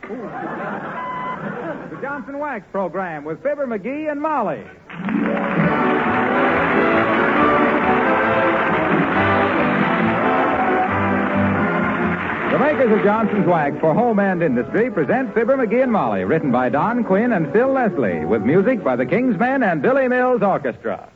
The Johnson Wax Program with Fibber McGee and Molly. The makers of Johnson's Wax for home and industry present Fibber McGee and Molly, written by Don Quinn and Phil Leslie, with music by the Kingsmen and Billy Mills Orchestra.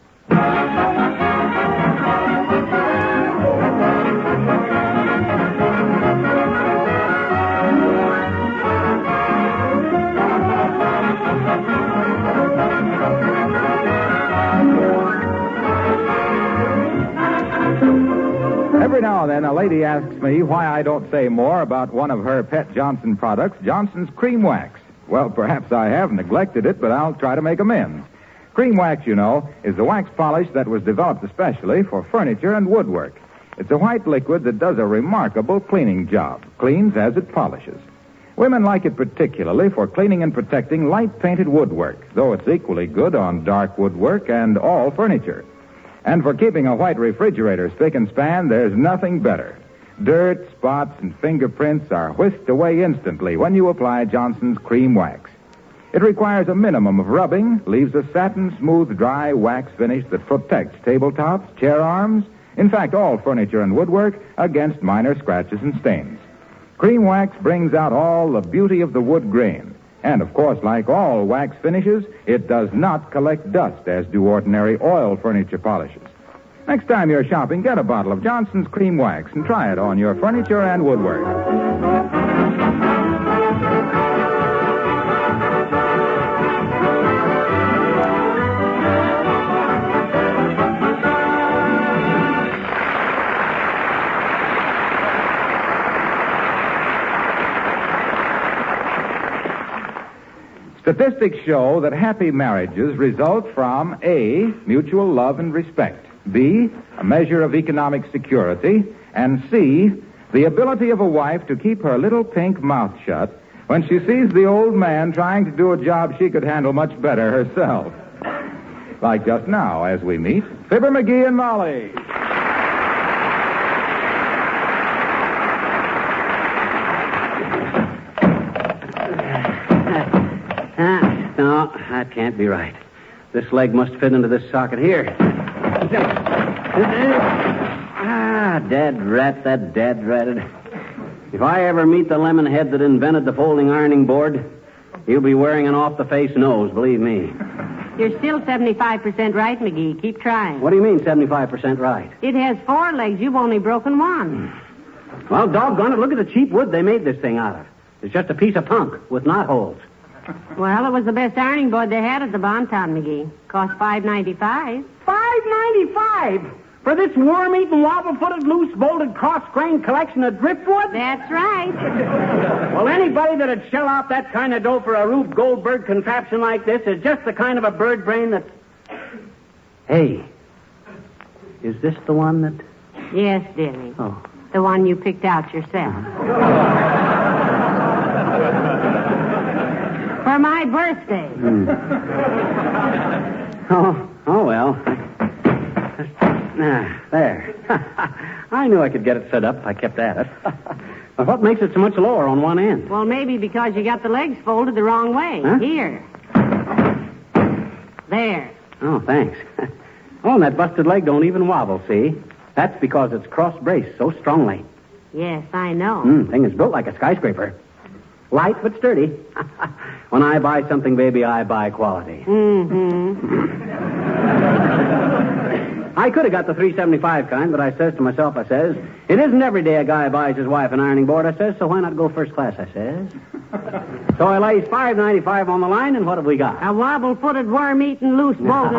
Every now and then, a lady asks me why I don't say more about one of her pet Johnson products, Johnson's Cream Wax. Well, perhaps I have neglected it, but I'll try to make amends. Cream Wax, you know, is the wax polish that was developed especially for furniture and woodwork. It's a white liquid that does a remarkable cleaning job, cleans as it polishes. Women like it particularly for cleaning and protecting light-painted woodwork, though it's equally good on dark woodwork and all furniture. And for keeping a white refrigerator spick and span, there's nothing better. Dirt, spots, and fingerprints are whisked away instantly when you apply Johnson's Cream Wax. It requires a minimum of rubbing, leaves a satin-smooth, dry wax finish that protects tabletops, chair arms, in fact, all furniture and woodwork, against minor scratches and stains. Cream Wax brings out all the beauty of the wood grain. And, of course, like all wax finishes, it does not collect dust as do ordinary oil furniture polishes. Next time you're shopping, get a bottle of Johnson's Cream Wax and try it on your furniture and woodwork. Statistics show that happy marriages result from A, mutual love and respect, B, a measure of economic security, and C, the ability of a wife to keep her little pink mouth shut when she sees the old man trying to do a job she could handle much better herself. Like just now, as we meet Fibber McGee and Molly. No, that can't be right. This leg must fit into this socket here. Dead rat, that dead ratted. If I ever meet the lemon head that invented the folding ironing board, he'll be wearing an off-the-face nose, believe me. You're still 75% right, McGee. Keep trying. What do you mean, 75% right? It has 4 legs. You've only broken 1. Well, doggone it, look at the cheap wood they made this thing out of. It's just a piece of punk with knotholes. Well, it was the best ironing board they had at the Bonton, McGee. Cost $5.95. $5.95 for this worm-eaten, wobble-footed, loose-bolted, cross-grained collection of driftwood? That's right. Well, anybody that'd shell out that kind of dough for a Rube Goldberg contraption like this is just the kind of a bird brain that's... Hey, is this the one that... Yes, dearie. Oh. The one you picked out yourself. For my birthday. Oh, well. There. I knew I could get it set up if I kept at it. But what makes it so much lower on one end? Well, maybe because you got the legs folded the wrong way. Huh? Here. There. Oh, thanks. Oh, and that busted leg don't even wobble, see? That's because it's cross-braced so strongly. Yes, I know. Thing is built like a skyscraper. Light but sturdy. When I buy something, baby, I buy quality. I could have got the $3.75 kind, but I says to myself, I says, it isn't every day a guy buys his wife an ironing board, I says, so why not go first class, I says. So I lays $5.95 on the line, and what have we got? A wobble-footed, worm-eaten, loose-bolted.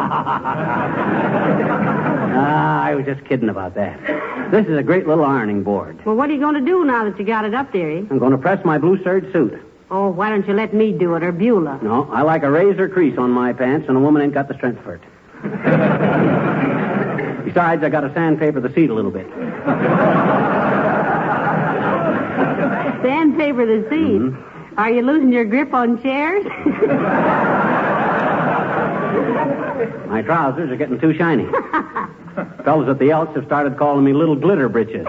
I was just kidding about that. This is a great little ironing board. Well, what are you going to do now that you got it up, dearie? I'm going to press my blue serge suit. Oh, why don't you let me do it, or Beulah? No, I like a razor crease on my pants, and a woman ain't got the strength for it. Besides, I got to sandpaper the seat a little bit. Sandpaper the seat? Mm-hmm. Are you losing your grip on chairs? My trousers are getting too shiny. Fellas at the Elks have started calling me Little Glitter Britches.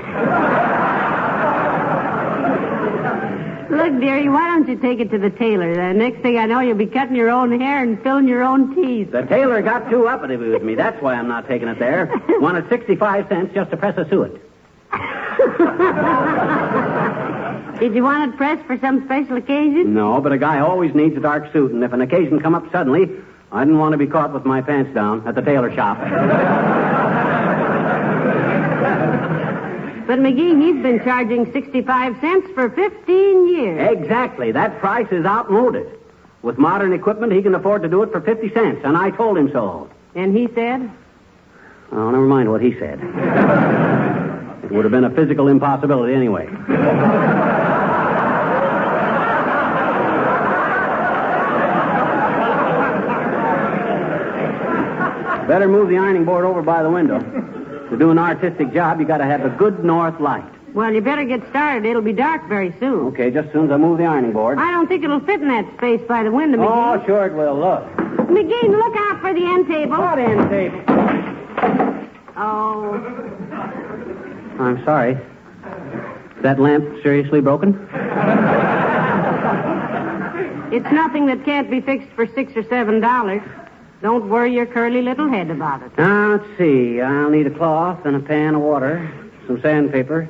Look, dearie, why don't you take it to the tailor? The next thing I know, you'll be cutting your own hair and filling your own teeth. The tailor got too uppity with me. That's why I'm not taking it there. Wanted 65 cents just to press a suet. Did you want it pressed for some special occasion? No, but a guy always needs a dark suit, and if an occasion come up suddenly, I didn't want to be caught with my pants down at the tailor shop. But, McGee, he's been charging 65 cents for 15 years. Exactly. That price is outmoded. With modern equipment, he can afford to do it for 50 cents, and I told him so. And he said? Oh, never mind what he said. It would have been a physical impossibility anyway. Better move the ironing board over by the window. To do an artistic job, you got to have a good north light. Well, you better get started. It'll be dark very soon. Okay, just as soon as I move the ironing board. I don't think it'll fit in that space by the window, McGee. Oh, sure it will. Look. McGee, look out for the end table. What end table? Oh. I'm sorry. Is that lamp seriously broken? It's nothing that can't be fixed for $6 or $7. Don't worry your curly little head about it. Now, let's see. I'll need a cloth and a pan of water, some sandpaper,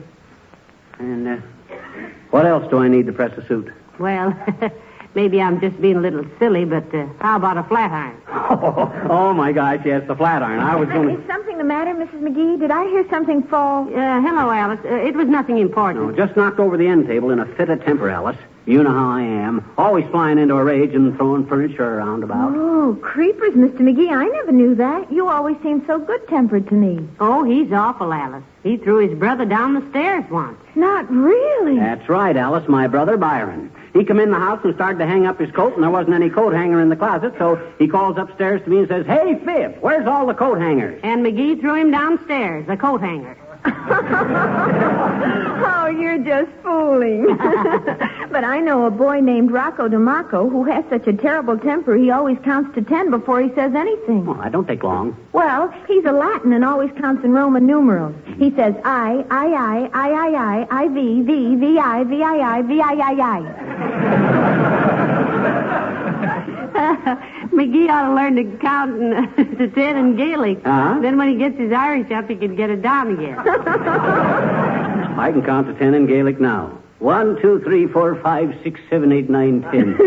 and what else do I need to press a suit? Well, maybe I'm just being a little silly, but how about a flat iron? Oh, my gosh, yes, the flat iron. I was going to... Is something the matter, Mrs. McGee? Did I hear something fall? Hello, Alice. It was nothing important. No, just knocked over the end table in a fit of temper, Alice. You know how I am. Always flying into a rage and throwing furniture around about. Oh, creepers, Mr. McGee. I never knew that. You always seemed so good-tempered to me. Oh, he's awful, Alice. He threw his brother down the stairs once. Not really. That's right, Alice. My brother Byron. He come in the house and started to hang up his coat, and there wasn't any coat hanger in the closet, so he calls upstairs to me and says, "Hey, Fib, where's all the coat hangers?" And McGee threw him downstairs, the coat hanger. Oh, you're just fooling. But I know a boy named Rocco DeMarco who has such a terrible temper he always counts to 10 before he says anything. Well, that don't take long. Well, he's a Latin and always counts in Roman numerals. He says I, V, V, V, I, V, I, V, I. McGee ought to learn to count to 10 in Gaelic. Uh-huh. Then when he gets his Irish up, he can get it down again. I can count to 10 in Gaelic now. 1, 2, 3, 4, 5, 6, 7, 8, 9, 10.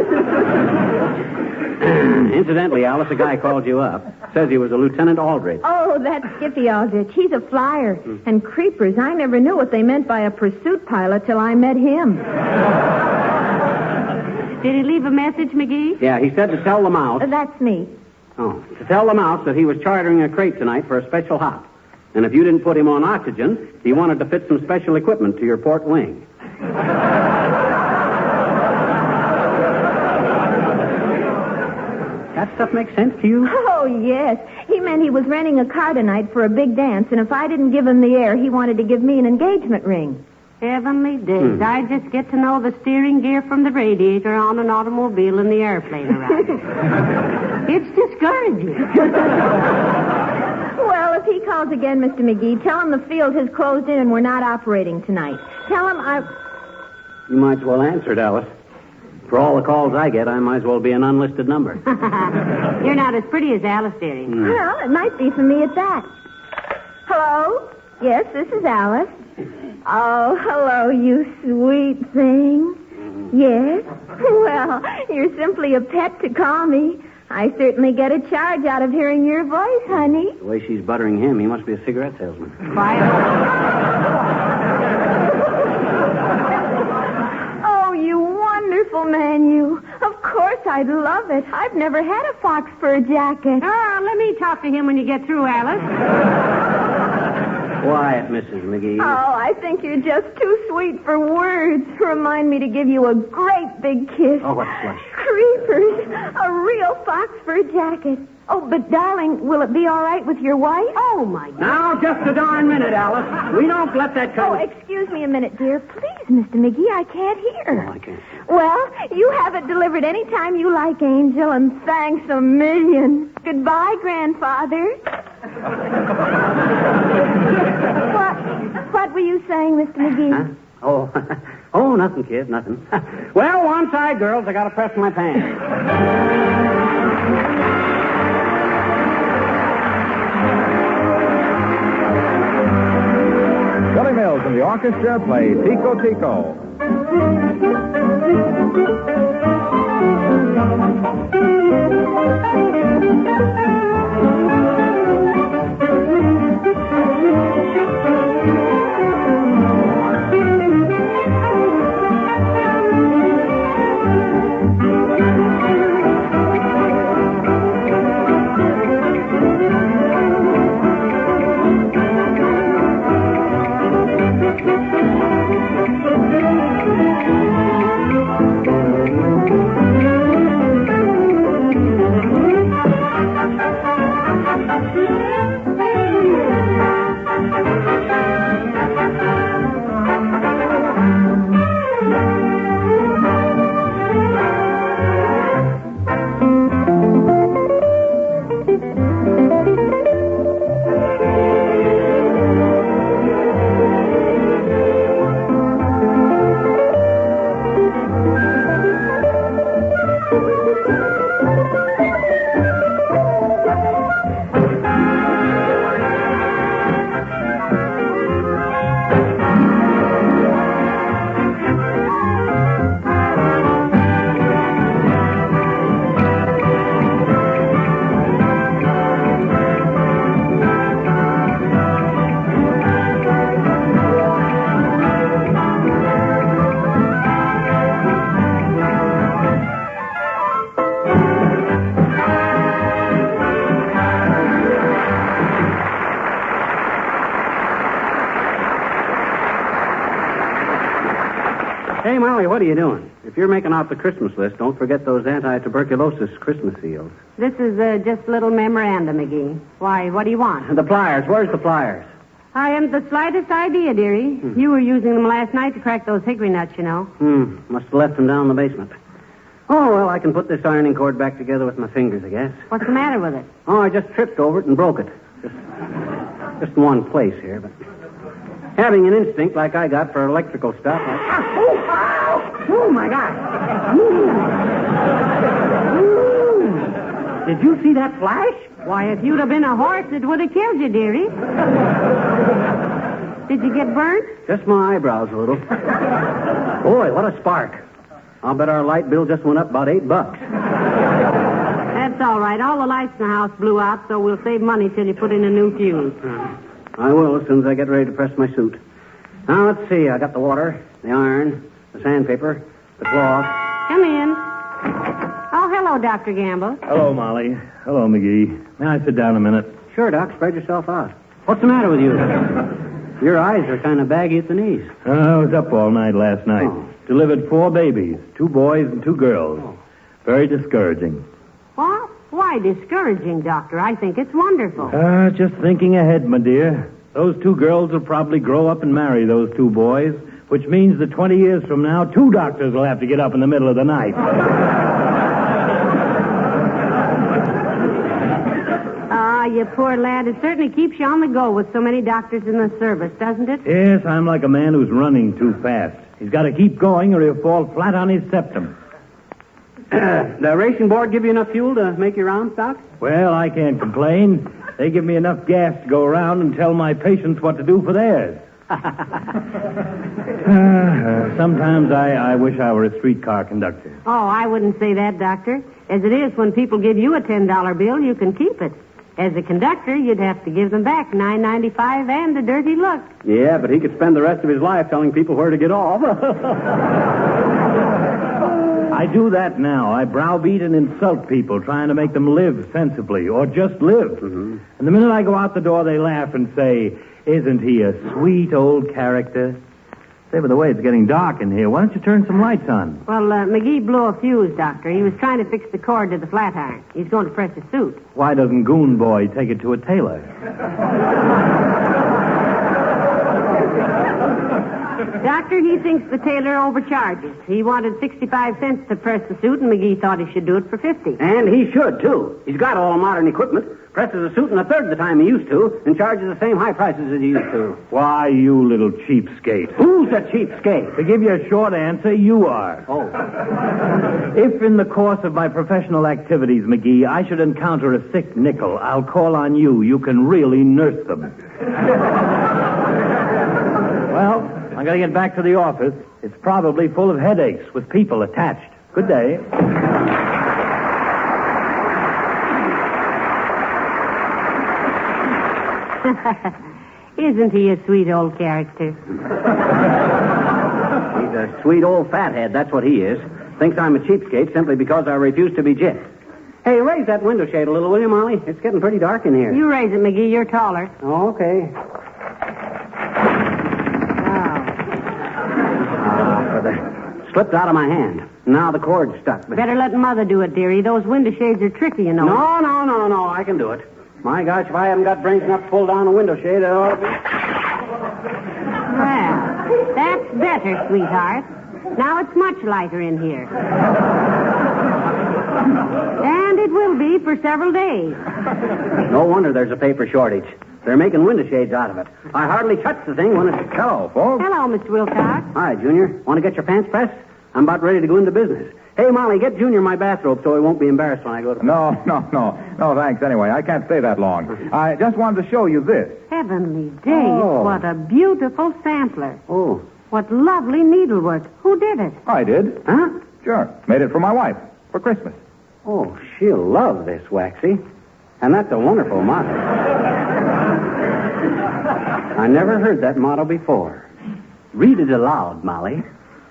Incidentally, Alice, a guy called you up. Says he was a Lieutenant Aldrich. Oh, that's Skippy Aldrich. He's a flyer. And creepers, I never knew what they meant by a pursuit pilot till I met him. Did he leave a message, McGee? Yeah, he said to tell the mouse. That's me. Oh, to tell the mouse that he was chartering a crate tonight for a special hop. And if you didn't put him on oxygen, he wanted to fit some special equipment to your port wing. That stuff makes sense to you? Oh, yes. He meant he was renting a car tonight for a big dance, and if I didn't give him the air, he wanted to give me an engagement ring. Heavenly days. I just get to know the steering gear from the radiator on an automobile and the airplane around it. It's discouraging. Well, if he calls again, Mr. McGee, tell him the field has closed in and we're not operating tonight. Tell him You might as well answer it, Alice. For all the calls I get, I might as well be an unlisted number. You're not as pretty as Alice, dearie. Well, it might be for me at that. Hello? Yes, this is Alice. Oh, hello, you sweet thing. Yes? Well, you're simply a pet to call me. I certainly get a charge out of hearing your voice, honey. The way she's buttering him, he must be a cigarette salesman. Quiet. Oh, you wonderful man, you. Of course I'd love it. I've never had a fox fur jacket. Oh, let me talk to him when you get through, Alice. Quiet, Mrs. McGee. Oh, I think you're just too sweet for words. Remind me to give you a great big kiss. Oh, what slush. Creepers. A real fox fur jacket. Oh, but darling, will it be all right with your wife? Oh, my God. Now, just a darn minute, Alice. We don't let that Oh, come... excuse me a minute, dear. Please, Mr. McGee, I can't hear. Oh, I can't. Well, you have it delivered any time you like, Angel, and thanks a million. Goodbye, Grandfather. What were you saying, Mr. McGee? Huh? Oh, Oh, nothing, kid, nothing. Well, one side, girls. I got to press my pants. Billy Mills and the orchestra play Tico Tico. Hey, Molly, what are you doing? If you're making out the Christmas list, don't forget those anti-tuberculosis Christmas seals. This is just a little memorandum, McGee. Why, what do you want? The pliers. Where's the pliers? I haven't the slightest idea, dearie. You were using them last night to crack those hickory nuts, you know. Must have left them down in the basement. Oh, well, I can put this ironing cord back together with my fingers, I guess. What's the matter with it? Oh, I just tripped over it and broke it. Just in one place here, but... Having an instinct like I got for electrical stuff... Oh, my God. Did you see that flash? Why, if you'd have been a horse, it would have killed you, dearie. Did you get burnt? Just my eyebrows a little. Boy, what a spark. I'll bet our light bill just went up about $8. That's all right. All the lights in the house blew out, so we'll save money till you put in a new fuse. I will as soon as I get ready to press my suit. Now, let's see. I got the water, the iron, the sandpaper, the cloth. Come in. Oh, hello, Dr. Gamble. Hello, Molly. Hello, McGee. May I sit down a minute? Sure, Doc. Spread yourself out. What's the matter with you? Your eyes are kind of baggy at the knees. I was up all night last night. Oh. Delivered 4 babies, 2 boys and 2 girls. Very discouraging. What? Why discouraging, Doctor? I think it's wonderful. Just thinking ahead, my dear. Those 2 girls will probably grow up and marry those 2 boys, which means that 20 years from now, 2 doctors will have to get up in the middle of the night. You poor lad. It certainly keeps you on the go with so many doctors in the service, doesn't it? Yes, I'm like a man who's running too fast. He's got to keep going or he'll fall flat on his septum. The ration board give you enough fuel to make your rounds, Doc? Well, I can't complain. They give me enough gas to go around and tell my patients what to do for theirs. Sometimes I wish I were a streetcar conductor. Oh, I wouldn't say that, Doctor. As it is, when people give you a $10 bill, you can keep it. As a conductor, you'd have to give them back $9.95 and a dirty look. Yeah, but he could spend the rest of his life telling people where to get off. I do that now. I browbeat and insult people, trying to make them live sensibly, or just live. Mm-hmm. And the minute I go out the door, they laugh and say, "Isn't he a sweet old character?" Say, by the way, it's getting dark in here. Why don't you turn some lights on? Well, McGee blew a fuse, Doctor. He was trying to fix the cord to the flat iron. He's going to press his suit. Why doesn't Goon Boy take it to a tailor? Doctor, he thinks the tailor overcharges. He wanted 65 cents to press the suit, and McGee thought he should do it for 50. And he should, too. He's got all modern equipment, presses a suit in a third of the time he used to, and charges the same high prices as he used to. Why, you little cheapskate. Who's a cheapskate? To give you a short answer, you are. Oh. If in the course of my professional activities, McGee, I should encounter a sick nickel, I'll call on you. You can really nurse them. Well, I'm going to get back to the office. It's probably full of headaches with people attached. Good day. Isn't he a sweet old character? He's a sweet old fathead, that's what he is. Thinks I'm a cheapskate simply because I refuse to be gypped. Hey, raise that window shade a little, will you, Molly? It's getting pretty dark in here. You raise it, McGee. You're taller. Oh, okay. Slipped out of my hand. Now the cord's stuck. Better let Mother do it, dearie. Those window shades are tricky, you know. No. I can do it. My gosh, if I haven't got brains enough to pull down a window shade, it ought to be... Well, that's better, sweetheart. Now it's much lighter in here. And it will be for several days. No wonder there's a paper shortage. They're making window shades out of it. I hardly touch the thing when it's... Hello, folks. Hello, Mr. Wilcox. Hi, Junior. Want to get your pants pressed? I'm about ready to go into business. Hey, Molly, get Junior my bathrobe so he won't be embarrassed when I go to... No, thanks anyway. I can't stay that long. I just wanted to show you this. Heavenly days, what a beautiful sampler. Oh. What lovely needlework. Who did it? I did. Huh? Sure. Made it for my wife for Christmas. Oh, she'll love this, Waxy. And that's a wonderful motto. I never heard that motto before. Read it aloud, Molly.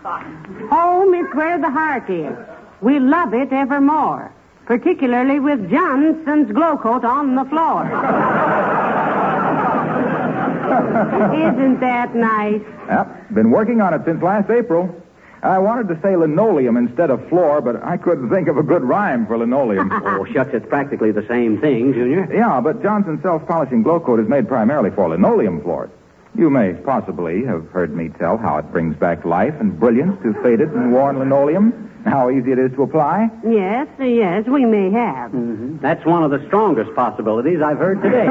Home is where the heart is. We love it evermore. Particularly with Johnson's glow coat on the floor. Isn't that nice? Yep. Been working on it since last April. I wanted to say linoleum instead of floor, but I couldn't think of a good rhyme for linoleum. Oh, shucks, it's practically the same thing, Junior. Yeah, but Johnson's self-polishing glow coat is made primarily for linoleum floors. You may possibly have heard me tell how it brings back life and brilliance to faded and worn linoleum, and how easy it is to apply. Yes, we may have. Mm-hmm. That's one of the strongest possibilities I've heard today.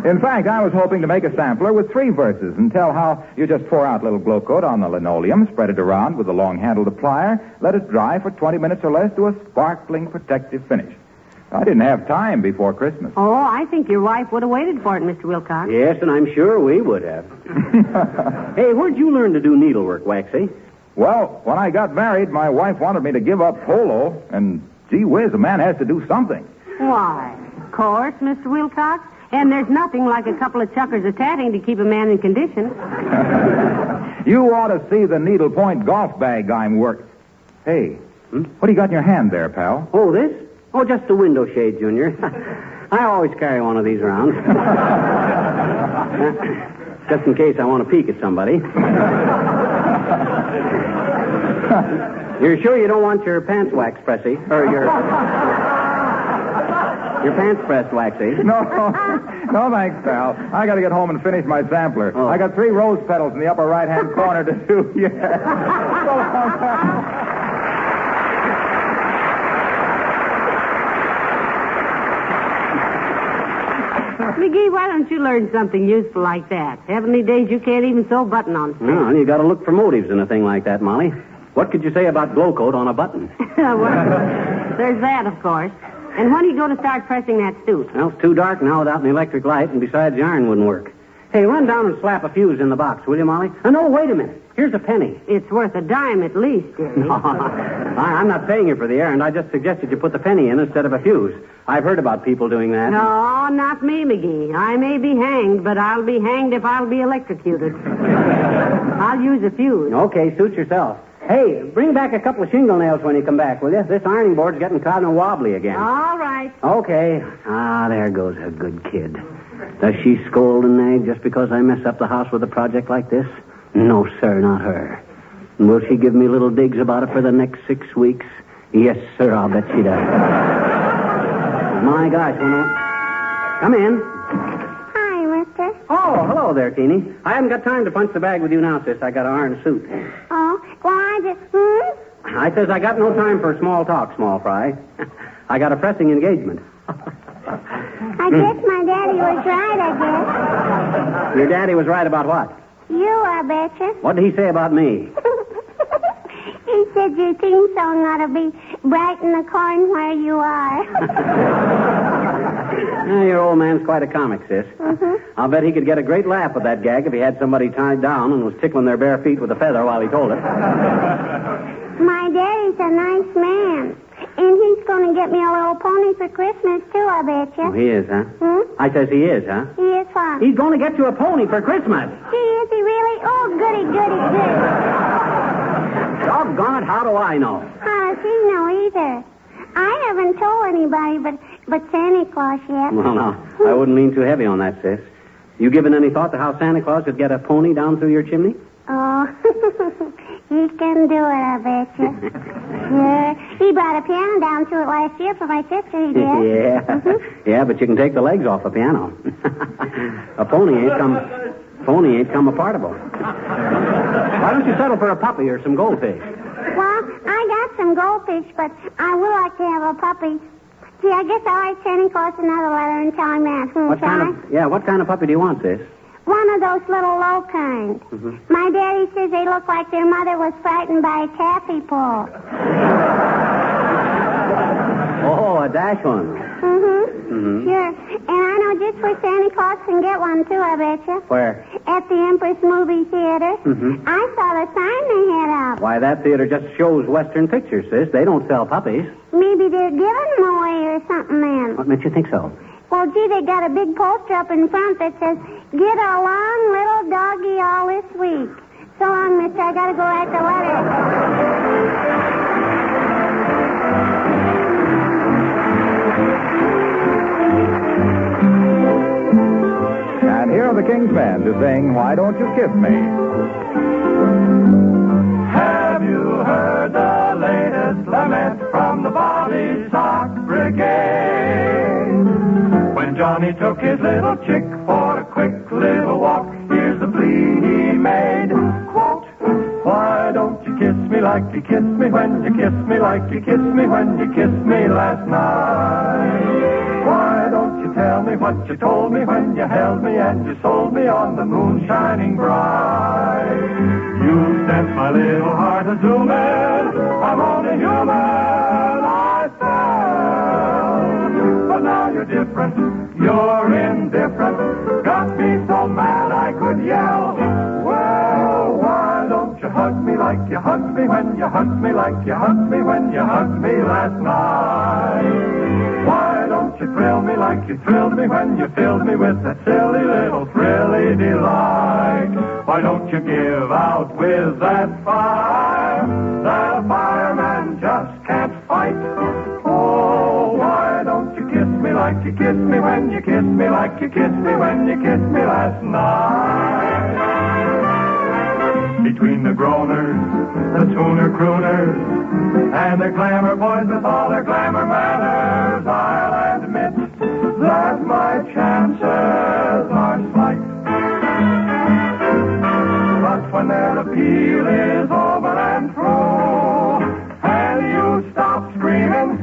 In fact, I was hoping to make a sampler with 3 verses and tell how you just pour out a little glow coat on the linoleum, spread it around with a long-handled applier, let it dry for 20 minutes or less to a sparkling, protective finish. I didn't have time before Christmas. Oh, I think your wife would have waited for it, Mr. Wilcox. Yes, and I'm sure we would have. Hey, where'd you learn to do needlework, Waxy? Well, when I got married, my wife wanted me to give up polo, and gee whiz, a man has to do something. Why, of course, Mr. Wilcox. And there's nothing like a couple of chuckers of tatting to keep a man in condition. You ought to see the needlepoint golf bag I'm working. Hey, what do you got in your hand there, pal? Oh, this? Oh, just a window shade, Junior. I always carry one of these around. Just in case I want to peek at somebody. You're sure you don't want your pants wax pressy? Or your pants pressed, Waxy? No, thanks, pal. I got to get home and finish my sampler. Oh. I got 3 rose petals in the upper right-hand corner to do. Yeah. McGee, why don't you learn something useful like that? Heavenly days, you can't even sew a button on strings. No, you got to look for motives in a thing like that, Molly. What could you say about glow coat on a button? Well, there's that, of course. And when are you going to start pressing that suit? Well, it's too dark now without an electric light, and besides, the iron wouldn't work. Hey, run down and slap a fuse in the box, will you, Molly? Oh, no, wait a minute. Here's a penny. It's worth a dime at least, dearie. I'm not paying you for the errand. I just suggested you put the penny in instead of a fuse. I've heard about people doing that. No, not me, McGee. I may be hanged, but I'll be hanged if I'll be electrocuted. I'll use a fuse. Okay, suit yourself. Hey, bring back a couple of shingle nails when you come back, will you? This ironing board's getting kind of wobbly again. All right. Okay. Ah, there goes a good kid. Does she scold and nag just because I mess up the house with a project like this? No, sir, not her. And will she give me little digs about it for the next 6 weeks? Yes, sir, I'll bet she does. My gosh, Come in. Hi, mister. Oh, hello there, Teeny. I haven't got time to punch the bag with you now, sis. I got to iron a suit. Oh, well, I just... I says I got no time for small talk, small fry. I got a pressing engagement. I guess my daddy was right, I guess. Your daddy was right about what? You, I betcha. What did he say about me? He said your theme song ought to be Bright in the Corn Where You Are. Your old man's quite a comic, sis. Mm-hmm. I'll bet he could get a great laugh with that gag if he had somebody tied down and was tickling their bare feet with a feather while he told it. My daddy's a nice man. And he's going to get me a little pony for Christmas, too, I betcha. Oh, he is, huh? I says he is, huh? He is what? He's going to get you a pony for Christmas. Is he really? Oh, goody, goody, goody. Doggone it, how do I know? How does he know either? I haven't told anybody but Santa Claus yet. Well, no, I wouldn't lean too heavy on that, sis. You given any thought to how Santa Claus could get a pony down through your chimney? Oh, he can do it, I betcha. Yeah, he brought a piano down to it last year for my sister, he did. Yeah. Mm-hmm. Yeah, but you can take the legs off the piano. A pony ain't come apartable. Why don't you settle for a puppy or some goldfish? Well, I got some goldfish, but I would like to have a puppy. Gee, I guess I'll write Santa Claus another letter and tell him that. What kind of puppy do you want, sis? One of those little low kinds. Mm-hmm. My daddy says they look like their mother was frightened by a taffy pull. Oh, a dash one. Mm-hmm. Sure. And I know just where Santa Claus can get one, too, I betcha. Where? At the Empress Movie Theater. Mm-hmm. I saw the sign they had up. Why, that theater just shows Western pictures, sis. They don't sell puppies. Maybe they're giving them away or something, then. What makes you think so? Well, gee, they got a big poster up in front that says, "Get along, little doggy, all this week." So long, mister. I gotta go write the letter. And here are the King's Men to sing Why Don't You Kiss Me? Have you heard the latest lament from the Bobby Sock Brigade? When Johnny took his little chick for a quick little walk, here's the plea he made. Quote, why don't you kiss me like you kissed me when you kissed me like you kissed me when you kissed me last night? Why don't you tell me what you told me when you held me and you sold me on the moon shining bright? You sent my little heart a zooming. I'm only human, I fell. But now you're different, you're indifferent. Got me so mad I could yell. Well, why don't you hug me like you hugged me when you hugged me like you hugged me when you hugged me last night? Why don't you thrill me like you thrilled me when you filled me with that silly little thrilly delight? Why don't you give out with that fire that a fireman just can't fight? Oh, why don't you kiss me like you kissed me when you kissed me like you kissed me when you kissed me last night? Between the groaners, the tuner crooners, and the glamour boys with all their glamour manners, I'll admit that my chances are slight. But when their appeal is over and through, and you stop screaming,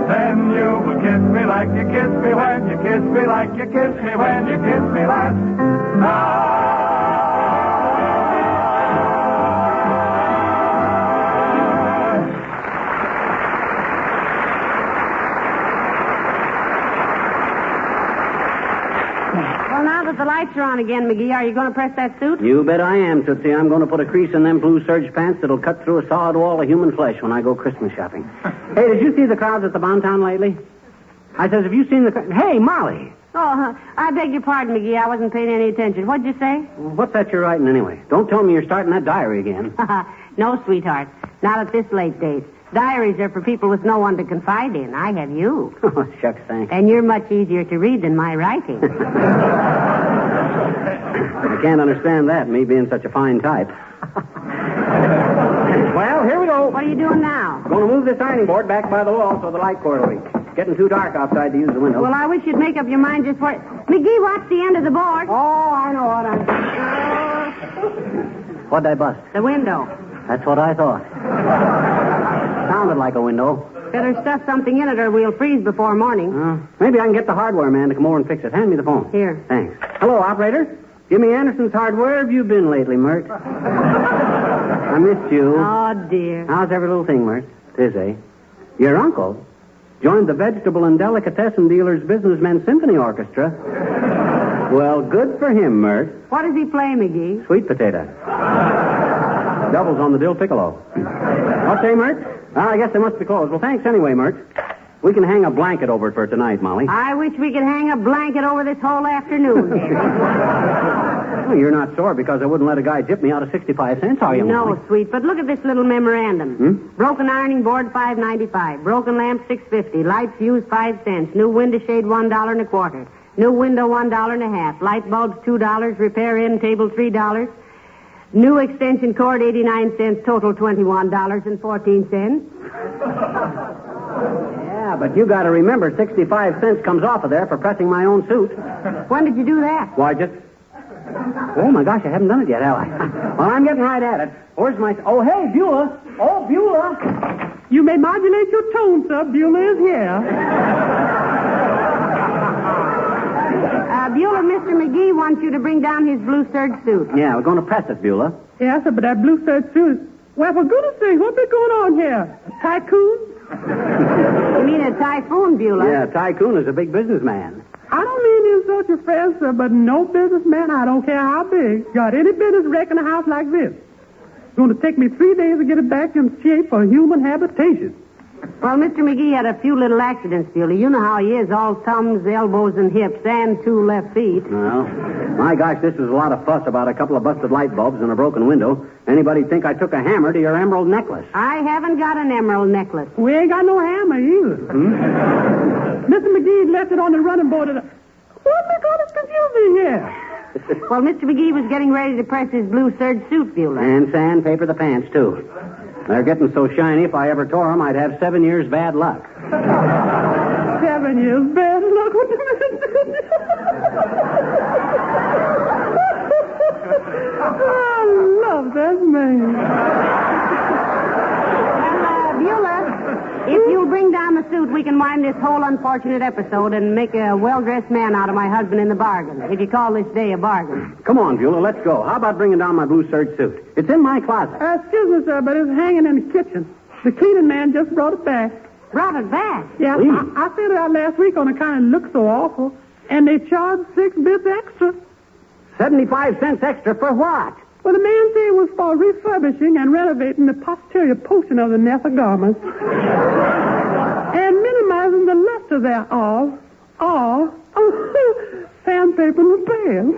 then you will kiss me like you kissed me when you kissed me like you kissed me when you kissed me last night. Well, now that the lights are on again, McGee, are you going to press that suit? You bet I am, Tootsie. I'm going to put a crease in them blue serge pants that'll cut through a solid wall of human flesh when I go Christmas shopping. Hey, did you see the crowds at the Bontown lately? I says, have you seen the... Hey, Molly! Oh, I beg your pardon, McGee. I wasn't paying any attention. What'd you say? What's that you're writing anyway? Don't tell me you're starting that diary again. No, sweetheart. Not at this late date. Diaries are for people with no one to confide in. I have you. Oh, shucks, thanks. And you're much easier to read than my writing. I can't understand that, me being such a fine type. Well, here we go. What are you doing now? Going to move this ironing board back by the wall so the light cord will reach. Getting too dark outside to use the window. Well, I wish you'd make up your mind just for it. McGee, watch the end of the board. Oh, I know what I'm... What'd I bust? The window. That's what I thought. Sounded like a window. Better stuff something in it or we'll freeze before morning. Maybe I can get the hardware man to come over and fix it. Hand me the phone. Here. Thanks. Hello, operator. Jimmy Anderson's Hardware. Where have you been lately, Mert? I missed you. Oh, dear. How's every little thing, Mert? Tis, eh? Your uncle joined the Vegetable and Delicatessen Dealers Businessmen Symphony Orchestra. Well, good for him, Mert. What does he play, McGee? Sweet potato. Doubles on the dill piccolo. What say, Mert? Well, I guess they must be closed. Well, thanks anyway, Mert. We can hang a blanket over it for tonight, Molly. I wish we could hang a blanket over this whole afternoon, dear. Well, you're not sore because I wouldn't let a guy jip me out of 65 cents, are you, No, Molly? sweet, but look at this little memorandum. Broken ironing board, $5.95. Broken lamp, $6.50. Light fuse, 5 cents. New window shade, $1.25. New window, $1.50. Light bulbs, $2. Repair end table, $3. New extension cord, 89 cents. Total, $21.14. Yeah, but you got to remember, 65 cents comes off of there for pressing my own suit. When did you do that? Why, just... Oh, my gosh, I haven't done it yet, have I? Well, I'm getting right at it. Where's my... Oh, hey, Beulah. Oh, Beulah. You may modulate your tone, sir. Beulah is here. Beulah, Mr. McGee wants you to bring down his blue serge suit. Yeah, we're going to press it, Beulah. Yes, sir, but that blue serge suit. Well, for goodness sake, what's been going on here? Tycoon? You mean a typhoon, Beulah? Yeah, Tycoon is a big businessman. I don't mean to insult your friends, sir, but no businessman, I don't care how big, got any business wrecking a house like this. It's going to take me 3 days to get it back in shape for human habitation. Well, Mr. McGee had a few little accidents, Beulah. You know how he is, all thumbs, elbows, and hips, and 2 left feet. Well, my gosh, this is a lot of fuss about a couple of busted light bulbs and a broken window. Anybody think I took a hammer to your emerald necklace? I haven't got an emerald necklace. We ain't got no hammer either. Mr. McGee left it on the running board of the... What they got us confusing here? Well, Mr. McGee was getting ready to press his blue serge suit, Beulah. And sandpaper the pants, too. They're getting so shiny, if I ever tore them, I'd have 7 years bad luck. 7 years bad luck? What the I love that man. Beulah, if you'll bring down the suit, we can wind this whole unfortunate episode and make a well-dressed man out of my husband in the bargain, if you call this day a bargain. Come on, Beulah, let's go. How about bringing down my blue serge suit? It's in my closet. Excuse me, sir, but it's hanging in the kitchen. The cleaning man just brought it back. Brought it back? Yeah, I sent it out last week on account it looked so awful, and they charged 6 bits extra. 75 cents extra for what? Well, the man said it was for refurbishing and renovating the posterior portion of the nether garments and minimizing the luster thereof. Sandpaper and repairs.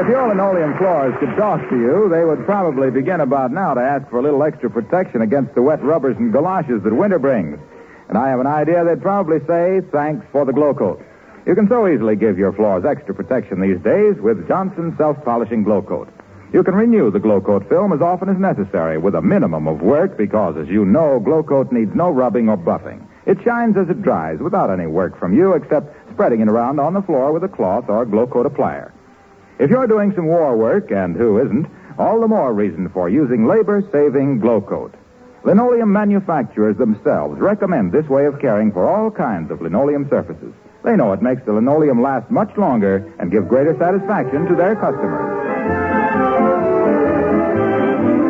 If your linoleum floors could talk to you, they would probably begin about now to ask for a little extra protection against the wet rubbers and galoshes that winter brings. And I have an idea they'd probably say, thanks for the Glow Coat. You can so easily give your floors extra protection these days with Johnson's self-polishing Glow Coat. You can renew the Glow Coat film as often as necessary with a minimum of work because, as you know, Glow Coat needs no rubbing or buffing. It shines as it dries without any work from you except spreading it around on the floor with a cloth or Glow Coat applier. If you're doing some war work, and who isn't, all the more reason for using labor-saving Glow Coat. Linoleum manufacturers themselves recommend this way of caring for all kinds of linoleum surfaces. They know it makes the linoleum last much longer and give greater satisfaction to their customers.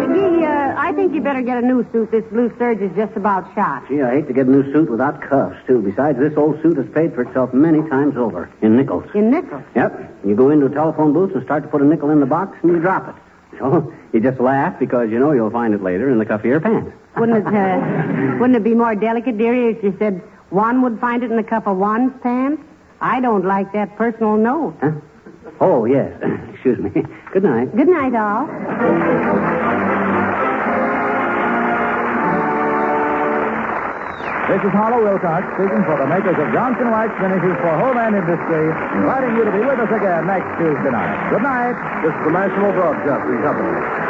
McGee, I think you better get a new suit. This blue serge is just about shot. Gee, I hate to get a new suit without cuffs, too. Besides, this old suit has paid for itself many times over. In nickels. In nickels? Yep. You go into a telephone booth and start to put a nickel in the box and you drop it. So you just laugh because you know you'll find it later in the cuff of your pants. Wouldn't it be more delicate, dearie, if you said one would find it in the cuff of one's pants? I don't like that personal note. Huh? Oh, yes. Excuse me. Good night. Good night, all. This is Harlow Wilcox speaking for the makers of Johnson Wax Finishes for Home and Industry, inviting you to be with us again next Tuesday night. Good night. This is the National Broadcasting Company.